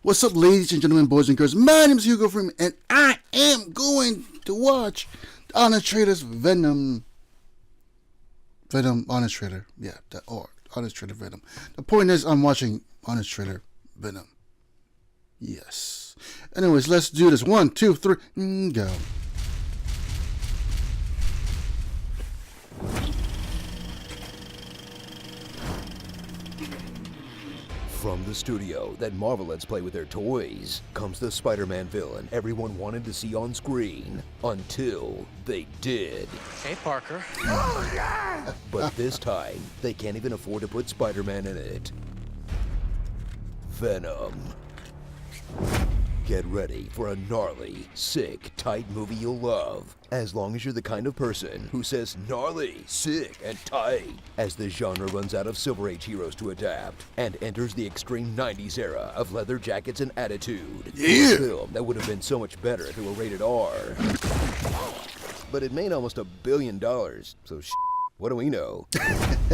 What's up, ladies and gentlemen, boys and girls? My name is Hugo Freeman, and I am going to watch Honest Trader's Venom. Honest Trader. Yeah, Honest Trader Venom. The point is, I'm watching Honest Trader Venom. Yes. Anyways, let's do this. 1, 2, 3, go. From the studio that Marvel lets play with their toys comes the Spider-Man villain everyone wanted to see on screen until they did. Hey, Parker. Oh, yeah! But this time, they can't even afford to put Spider-Man in it. Venom. Get ready for a gnarly, sick, tight movie you'll love, as long as you're the kind of person who says gnarly, sick, and tight, as the genre runs out of Silver Age heroes to adapt and enters the extreme 90s era of leather jackets and attitude. Yeah! A film that would have been so much better if it were rated R. But it made almost $1 billion, so what do we know?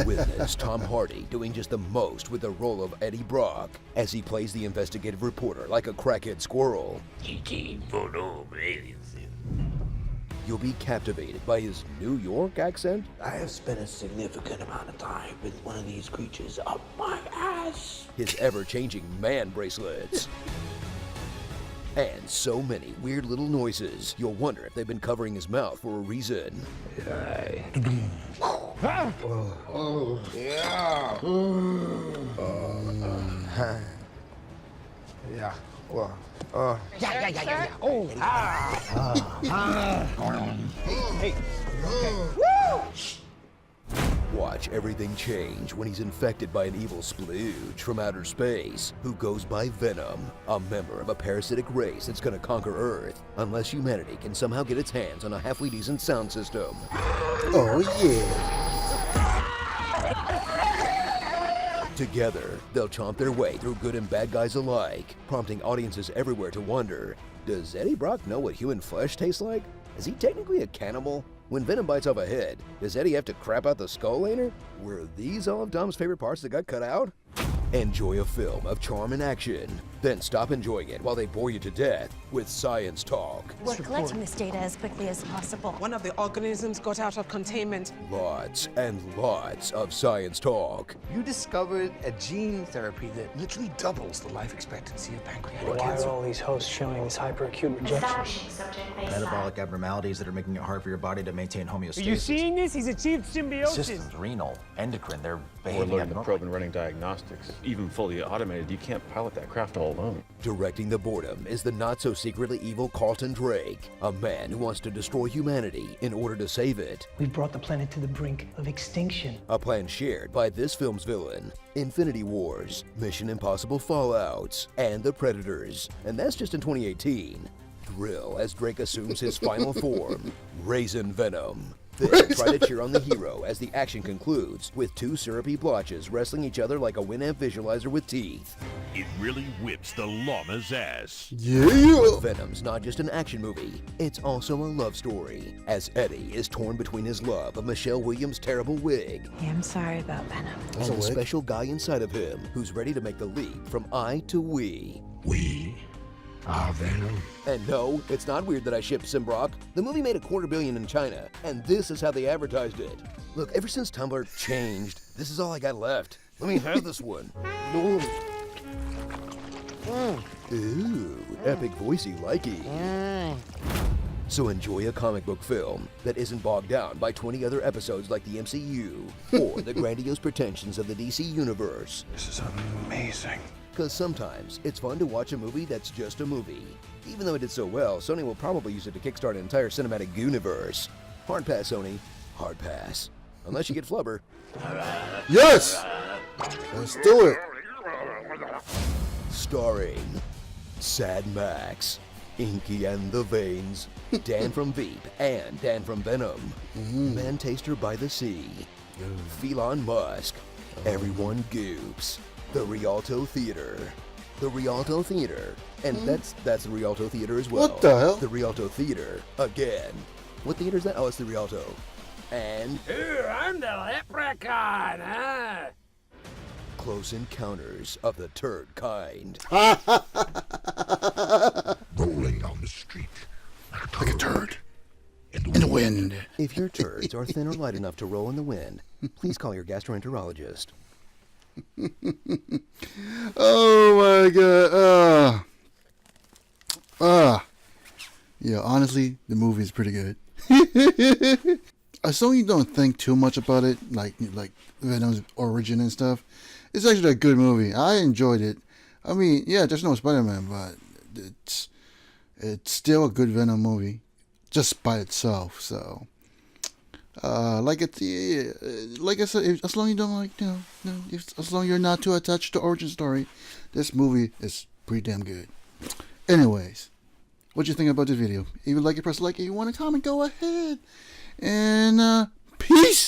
Witness Tom Hardy doing just the most with the role of Eddie Brock as he plays the investigative reporter like a crackhead squirrel. You'll be captivated by his New York accent. I have spent a significant amount of time with one of these creatures up my ass. His ever-changing man bracelets. And so many weird little noises, you'll wonder if they've been covering his mouth for a reason. Yeah. Yeah. Well. Yeah. Oh. Hey. Watch everything change when he's infected by an evil splooge from outer space who goes by Venom, a member of a parasitic race that's gonna conquer Earth unless humanity can somehow get its hands on a halfway decent sound system. Oh, yeah. Together, they'll chomp their way through good and bad guys alike, prompting audiences everywhere to wonder, does Eddie Brock know what human flesh tastes like? Is he technically a cannibal? When Venom bites off a head, does Eddie have to crap out the skull later? Were these all of Dom's favorite parts that got cut out? Enjoy a film of charm and action, then stop enjoying it while they bore you to death with science talk. We're collecting this data as quickly as possible. One of the organisms got out of containment. Lots and lots of science talk. You discovered a gene therapy that literally doubles the life expectancy of pancreatic Why cancer. are all these hosts showing this hyperacute rejection? Metabolic abnormalities that are making it hard for your body to maintain homeostasis. Are you seeing this? He's achieved symbiosis. Systems, renal, endocrine, they're We're behaving loading the probe abnormally. and running diagnostics. Even fully automated, you can't pilot that craft all alone. Directing the boredom is the not-so-secretly evil Carlton Drake, a man who wants to destroy humanity in order to save it. We've brought the planet to the brink of extinction. A plan shared by this film's villain, Infinity Wars, Mission Impossible Fallouts, and The Predators. And that's just in 2018. Thrill as Drake assumes his final form, Raisin Venom. Then try to cheer on the hero as the action concludes with two syrupy blotches wrestling each other like a Winamp visualizer with teeth. It really whips the llama's ass. Yeah. Venom's not just an action movie, it's also a love story, as Eddie is torn between his love of Michelle Williams' terrible wig Hey, I'm sorry about Venom. and the special guy inside of him who's ready to make the leap from I to we. We are Venom. And no, it's not weird that I shipped Simbrock. The movie made $250 million in China, and this is how they advertised it. Look, ever since Tumblr changed, this is all I got left. Let me have this one. Ooh, epic voicey likey. So enjoy a comic book film that isn't bogged down by 20 other episodes like the MCU or the grandiose pretensions of the DC Universe. This is amazing. Because sometimes it's fun to watch a movie that's just a movie. Even though it did so well, Sony will probably use it to kickstart an entire cinematic universe. Hard pass, Sony. Hard pass. Unless you get flubber. Yes. Let's do it. Starring Sad Max, Inky and the Veins, Dan from Veep and Dan from Venom, Man Taster by the Sea, Felon Musk, Everyone Goops, The Rialto Theater. The Rialto Theater. And that's the Rialto Theater as well. What the hell? The Rialto Theater. Again. What theater is that? Oh, it's the Rialto. And I'm the leprechaun, huh? Close Encounters of the Turd Kind. street. Like a turd. In the wind. If your turds are thin or light enough to roll in the wind, please call your gastroenterologist. Oh my god. Yeah, honestly, the movie is pretty good. As long as you don't think too much about it, like Venom's origin and stuff, it's actually a good movie. I enjoyed it. I mean, yeah, there's no Spider-Man, but it's still a good Venom movie, just by itself. So, like I said, as long as you don't like, as long as you're not too attached to the origin story, this movie is pretty damn good. Anyways, what you think about this video? If you like it, press like. If you want to comment, go ahead. And peace.